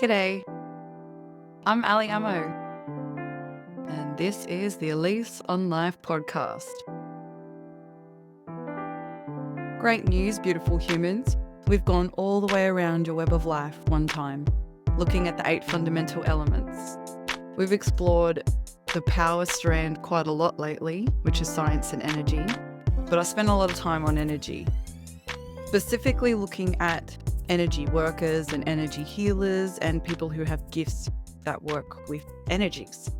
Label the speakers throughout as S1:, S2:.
S1: G'day, I'm Ali Amo, and this is the A Lease on Life podcast. Great news, beautiful humans. We've gone all the way around your web of life one time, looking at the 8 fundamental elements. We've explored the power strand quite a lot lately, which is science and energy, but I spent a lot of time on energy, specifically looking at energy workers and energy healers and people who have gifts that work with energies.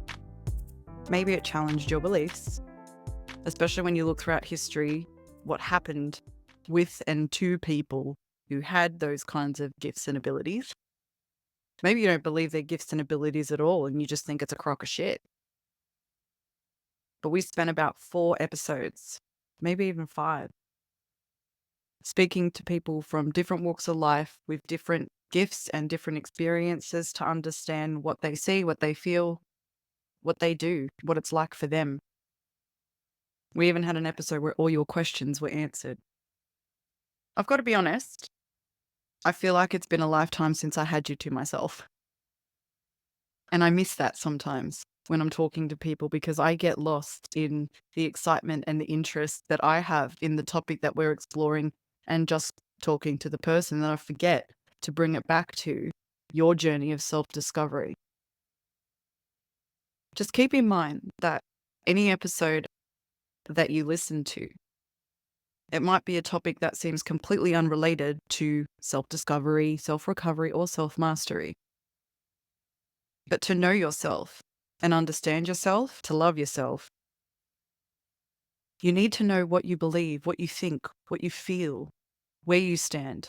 S1: Maybe it challenged your beliefs, especially when you look throughout history, what happened with and to people who had those kinds of gifts and abilities. Maybe you don't believe their gifts and abilities at all and you just think it's a crock of shit. But we spent about 4 episodes, maybe even 5, speaking to people from different walks of life with different gifts and different experiences to understand what they see, what they feel, what they do, what it's like for them. We even had an episode where all your questions were answered. I've got to be honest, I feel like it's been a lifetime since I had you to myself. And I miss that sometimes when I'm talking to people because I get lost in the excitement and the interest that I have in the topic that we're exploring and just talking to the person, that I forget to bring it back to your journey of self-discovery. Just keep in mind that any episode that you listen to, it might be a topic that seems completely unrelated to self-discovery, self-recovery, or self-mastery. But to know yourself and understand yourself, to love yourself, you need to know what you believe, what you think, what you feel, where you stand,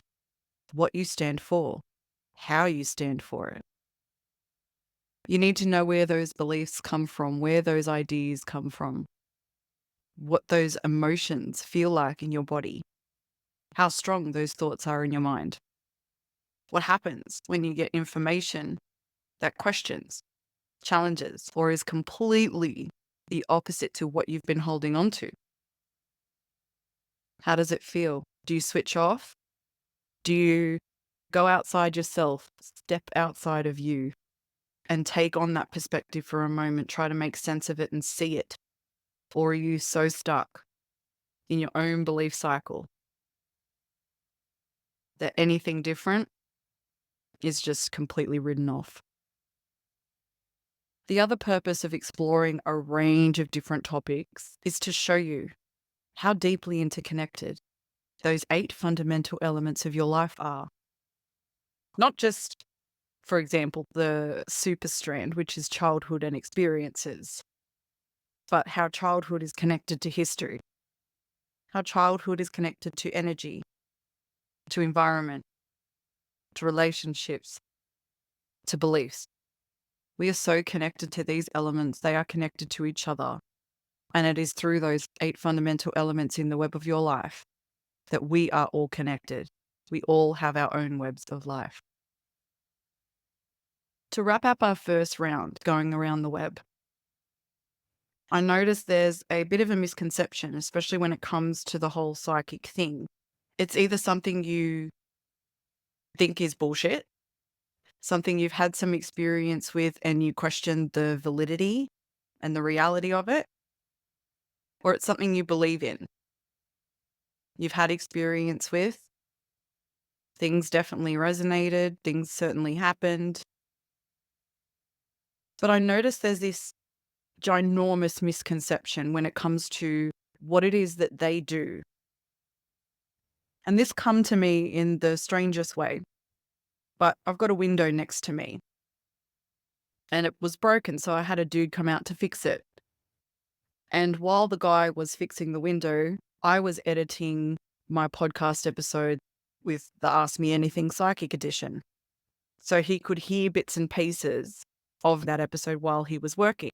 S1: what you stand for, how you stand for it. You need to know where those beliefs come from, where those ideas come from, what those emotions feel like in your body, how strong those thoughts are in your mind. What happens when you get information that questions, challenges, or is completely the opposite to what you've been holding on to? How does it feel? Do you switch off? Do you go outside yourself, step outside of you, and take on that perspective for a moment, try to make sense of it and see it? Or are you so stuck in your own belief cycle that anything different is just completely written off? The other purpose of exploring a range of different topics is to show you how deeply interconnected those 8 fundamental elements of your life are. Not just, for example, the super strand, which is childhood and experiences, but how childhood is connected to history, how childhood is connected to energy, to environment, to relationships, to beliefs. We are so connected to these elements. They are connected to each other. And it is through those 8 fundamental elements in the web of your life that we are all connected. We all have our own webs of life. To wrap up our first round going around the web, I noticed there's a bit of a misconception, especially when it comes to the whole psychic thing. It's either something you think is bullshit, something you've had some experience with and you question the validity and the reality of it, or it's something you believe in. You've had experience with, things definitely resonated, things certainly happened. But I noticed there's this ginormous misconception when it comes to what it is that they do. And this come to me in the strangest way. But I've got a window next to me and it was broken, so I had a dude come out to fix it. And while the guy was fixing the window, I was editing my podcast episode with the Ask Me Anything Psychic edition. So he could hear bits and pieces of that episode while he was working.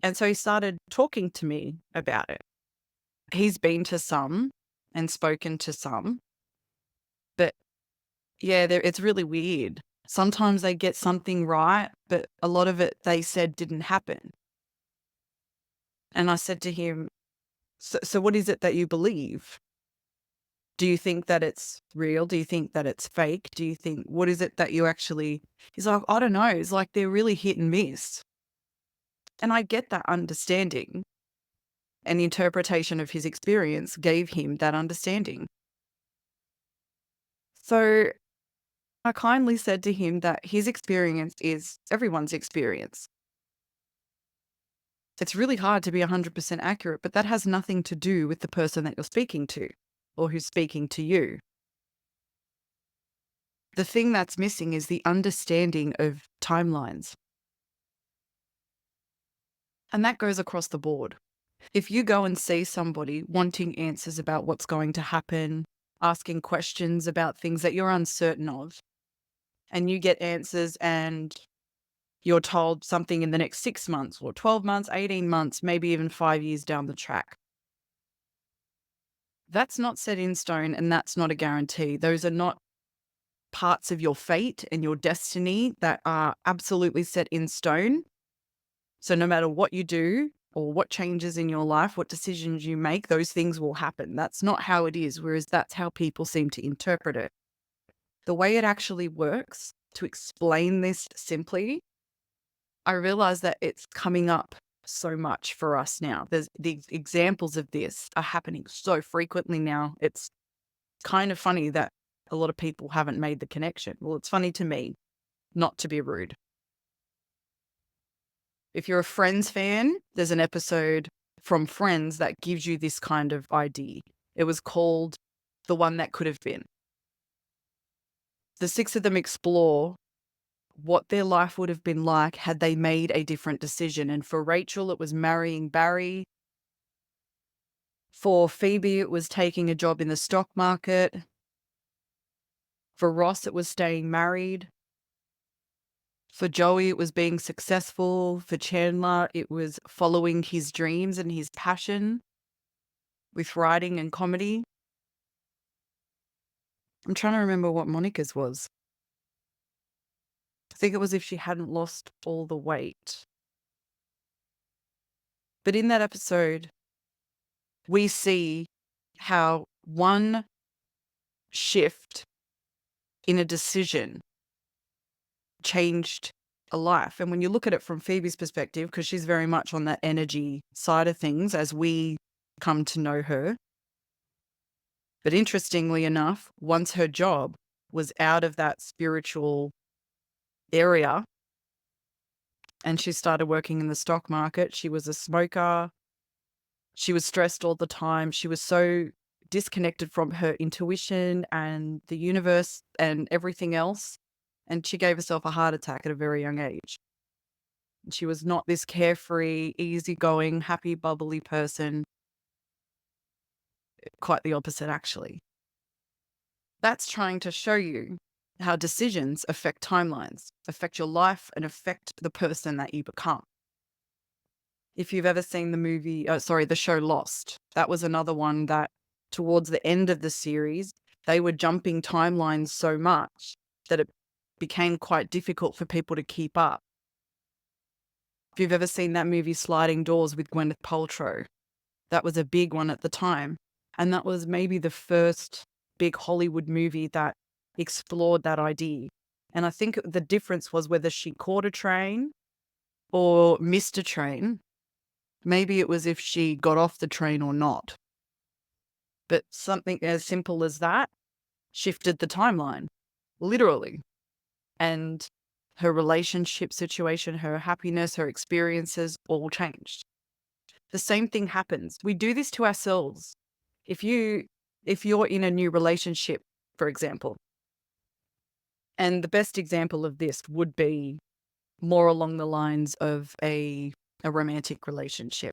S1: And so he started talking to me about it. He's been to some and spoken to some, but yeah, it's really weird. Sometimes they get something right, but a lot of it they said didn't happen. And I said to him, so what is it that you believe? Do you think that it's real? Do you think that it's fake? Do you think, what is it that you actually, he's like, I don't know. It's like they're really hit and miss. And I get that understanding, and the interpretation of his experience gave him that understanding. So I kindly said to him that his experience is everyone's experience. It's really hard to be 100% accurate, but that has nothing to do with the person that you're speaking to or who's speaking to you. The thing that's missing is the understanding of timelines. And that goes across the board. If you go and see somebody wanting answers about what's going to happen, asking questions about things that you're uncertain of, and you get answers and you're told something in the next 6 months or 12 months, 18 months, maybe even 5 years down the track. That's not set in stone, and that's not a guarantee. Those are not parts of your fate and your destiny that are absolutely set in stone. So no matter what you do or what changes in your life, what decisions you make, those things will happen. That's not how it is, whereas that's how people seem to interpret it. The way it actually works, to explain this simply, I realize that it's coming up so much for us now. There's the examples of this are happening so frequently now. It's kind of funny that a lot of people haven't made the connection. Well, it's funny to me, not to be rude. If you're a Friends fan, there's an episode from Friends that gives you this kind of idea. It was called The One That Could Have Been. The six of them explore what their life would have been like had they made a different decision. And for Rachel, it was marrying Barry. For Phoebe, it was taking a job in the stock market. For Ross, it was staying married. For Joey, it was being successful. For Chandler, it was following his dreams and his passion with writing and comedy. I'm trying to remember what Monica's was. I think it was if she hadn't lost all the weight. But in that episode, we see how one shift in a decision changed a life. And when you look at it from Phoebe's perspective, because she's very much on that energy side of things as we come to know her. But interestingly enough, once her job was out of that spiritual area and she started working in the stock market, she was a smoker. She was stressed all the time. She was so disconnected from her intuition and the universe and everything else. And she gave herself a heart attack at a very young age. She was not this carefree, easygoing, happy, bubbly person. Quite the opposite, actually. That's trying to show you how decisions affect timelines, affect your life, and affect the person that you become. If you've ever seen the show Lost, that was another one that towards the end of the series, they were jumping timelines so much that it became quite difficult for people to keep up. If you've ever seen that movie Sliding Doors with Gwyneth Paltrow, that was a big one at the time. And that was maybe the first big Hollywood movie that explored that idea. And I think the difference was whether she caught a train or missed a train. Maybe it was if she got off the train or not. But something as simple as that shifted the timeline, literally. And her relationship situation, her happiness, her experiences all changed. The same thing happens. We do this to ourselves. If you're in a new relationship, for example, and the best example of this would be more along the lines of a romantic relationship.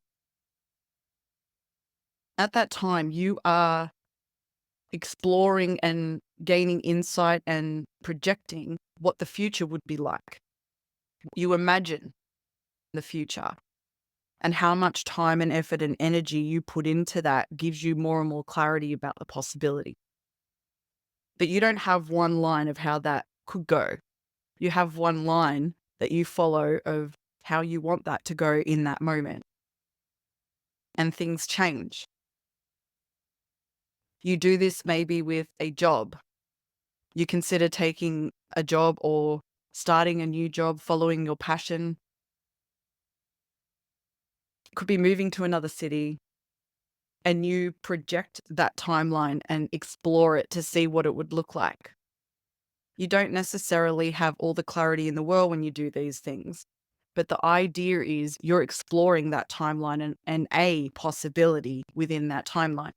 S1: At that time, you are exploring and gaining insight and projecting what the future would be like. You imagine the future, and how much time and effort and energy you put into that gives you more and more clarity about the possibility. But you don't have one line of how that could go. You have one line that you follow of how you want that to go in that moment. And things change. You do this maybe with a job. You consider taking a job or starting a new job, following your passion. It could be moving to another city, and you project that timeline and explore it to see what it would look like. You don't necessarily have all the clarity in the world when you do these things, but the idea is you're exploring that timeline and a possibility within that timeline.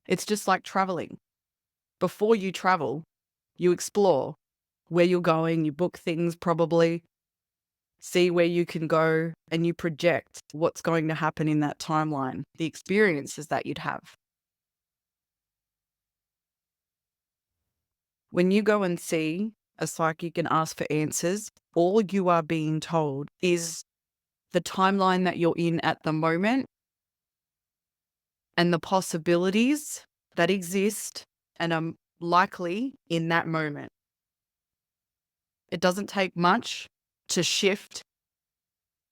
S1: It's just like traveling. Before you travel, you explore where you're going, you book things probably, see where you can go, and you project what's going to happen in that timeline, the experiences that you'd have. When you go and see a psychic and ask for answers, all you are being told is the timeline that you're in at the moment and the possibilities that exist and are likely in that moment. It doesn't take much to shift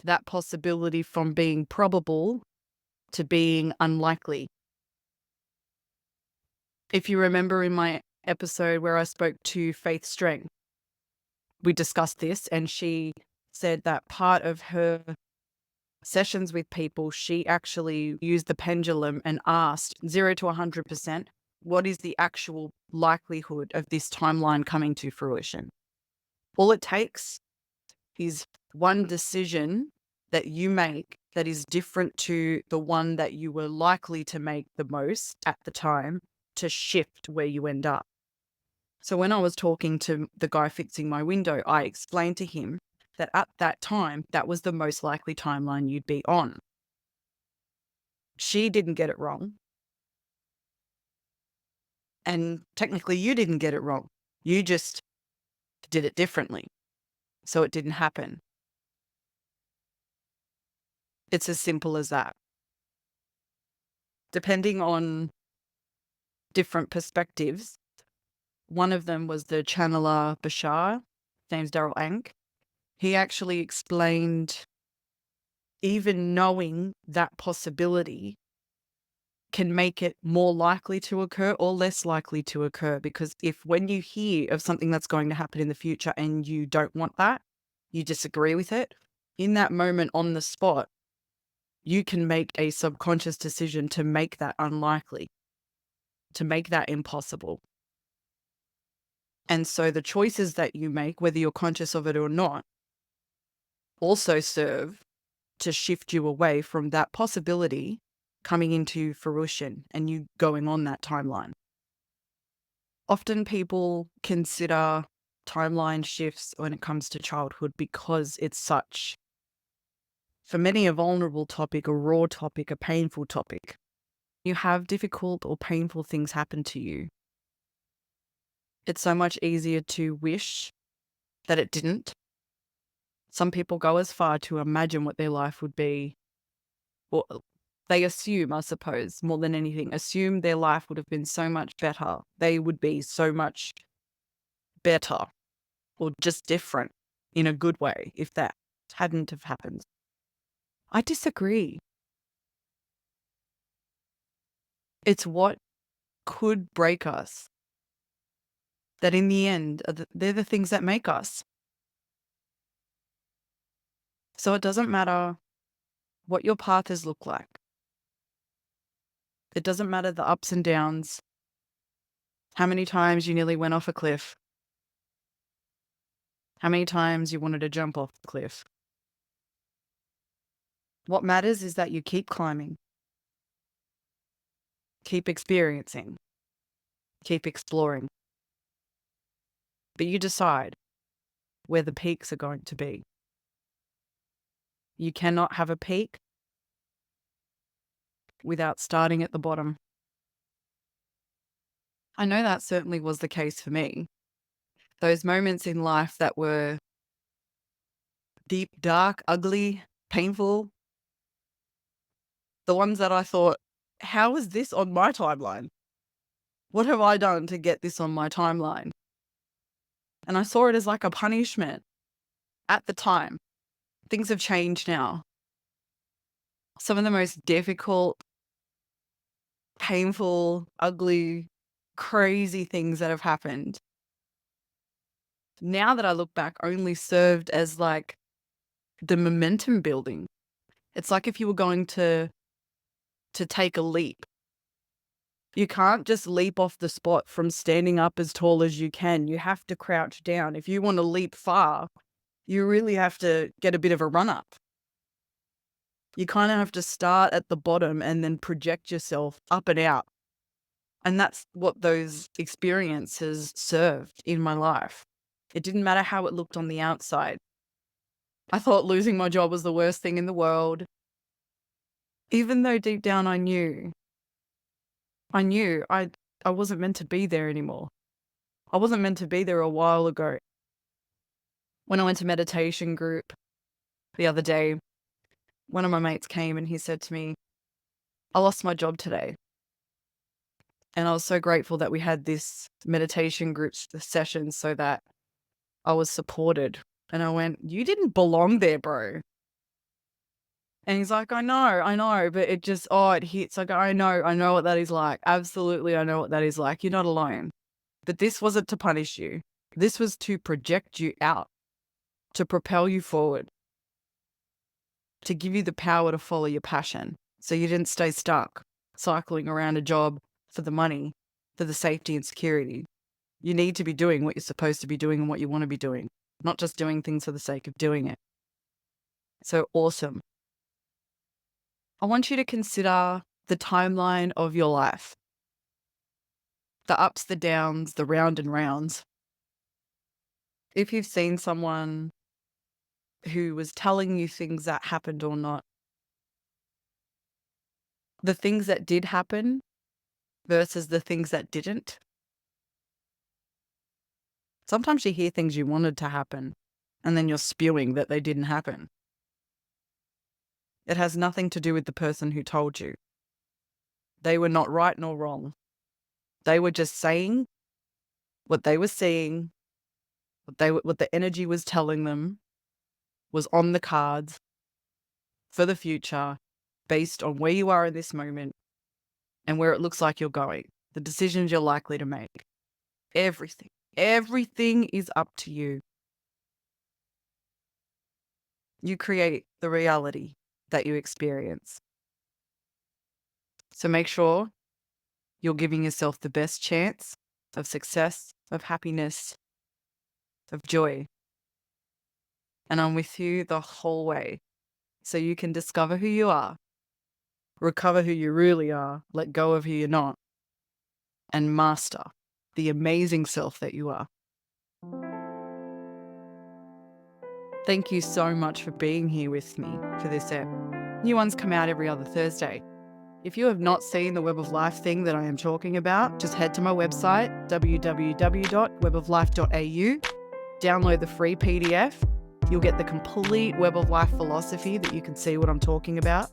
S1: that possibility from being probable to being unlikely. If you remember in my episode where I spoke to Faith Strength, we discussed this, and she said that part of her sessions with people, she actually used the pendulum and asked 0 to 100%, what is the actual likelihood of this timeline coming to fruition? All it takes is one decision that you make that is different to the one that you were likely to make the most at the time to shift where you end up. So when I was talking to the guy fixing my window, I explained to him that at that time, that was the most likely timeline you'd be on. She didn't get it wrong. And technically, you didn't get it wrong. You just did it differently. So it didn't happen. It's as simple as that. Depending on different perspectives, one of them was the channeler Bashar, his name's Daryl Ank. He actually explained even knowing that possibility can make it more likely to occur or less likely to occur. Because if when you hear of something that's going to happen in the future and you don't want that, you disagree with it, in that moment on the spot, you can make a subconscious decision to make that unlikely, to make that impossible. And so the choices that you make, whether you're conscious of it or not, also serve to shift you away from that possibility coming into fruition and you going on that timeline. Often people consider timeline shifts when it comes to childhood because it's such, for many, a vulnerable topic, a raw topic, a painful topic. You have difficult or painful things happen to you. It's so much easier to wish that it didn't. Some people go as far to imagine what their life would be, or they assume, I suppose, more than anything, assume their life would have been so much better. They would be so much better or just different in a good way if that hadn't have happened. I disagree. It's what could break us that in the end, they're the things that make us. So it doesn't matter what your path has looked like. It doesn't matter the ups and downs, how many times you nearly went off a cliff, how many times you wanted to jump off the cliff. What matters is that you keep climbing, keep experiencing, keep exploring. But you decide where the peaks are going to be. You cannot have a peak without starting at the bottom. I know that certainly was the case for me. Those moments in life that were deep, dark, ugly, painful, the ones that I thought, how is this on my timeline? What have I done to get this on my timeline? And I saw it as like a punishment at the time. Things have changed now. Some of the most difficult painful, ugly, crazy things that have happened, now that I look back, only served as like the momentum building. It's like if you were going to take a leap. You can't just leap off the spot from standing up as tall as you can. You have to crouch down. If you want to leap far, you really have to get a bit of a run up. You kind of have to start at the bottom and then project yourself up and out. And that's what those experiences served in my life. It didn't matter how it looked on the outside. I thought losing my job was the worst thing in the world. Even though deep down I knew I wasn't meant to be there anymore. I wasn't meant to be there a while ago. When I went to meditation group the other day, one of my mates came and he said to me, I lost my job today. And I was so grateful that we had this meditation group session so that I was supported. And I went, you didn't belong there, bro. And he's like, I know, but it just, it hits. I go, I know what that is like. Absolutely, I know what that is like. You're not alone. But this wasn't to punish you. This was to project you out, to propel you forward, to give you the power to follow your passion. So you didn't stay stuck, cycling around a job for the money, for the safety and security. You need to be doing what you're supposed to be doing and what you want to be doing, not just doing things for the sake of doing it. So awesome. I want you to consider the timeline of your life. The ups, the downs, the round and rounds. If you've seen someone who was telling you things that happened or not, the things that did happen versus the things that didn't. Sometimes you hear things you wanted to happen and then you're spewing that they didn't happen. It has nothing to do with the person who told you. They were not right nor wrong. They were just saying what they were seeing, what the energy was telling them was on the cards for the future based on where you are in this moment and where it looks like you're going, the decisions you're likely to make. Everything is up to you. You create the reality that you experience. So make sure you're giving yourself the best chance of success, of happiness, of joy. And I'm with you the whole way so you can discover who you are, recover who you really are, let go of who you're not, and master the amazing self that you are. Thank you so much for being here with me for this ep. New ones come out every other Thursday. If you have not seen the Web of Life thing that I am talking about, just head to my website, www.weboflife.au, download the free PDF. You'll get the complete Web of Life philosophy that you can see what I'm talking about.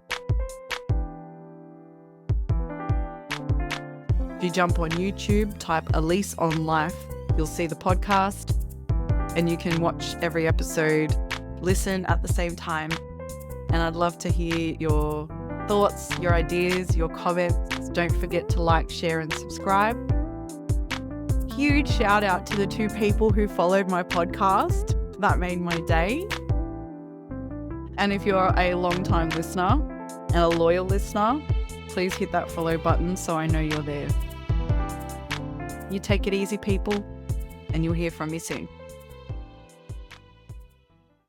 S1: If you jump on YouTube, type A Lease on Life, you'll see the podcast and you can watch every episode, listen at the same time. And I'd love to hear your thoughts, your ideas, your comments. Don't forget to like, share, and subscribe. Huge shout out to the 2 people who followed my podcast. That made my day. And if you're a long-time listener and a loyal listener, please hit that follow button so I know you're there. You take it easy, people, and you'll hear from me soon.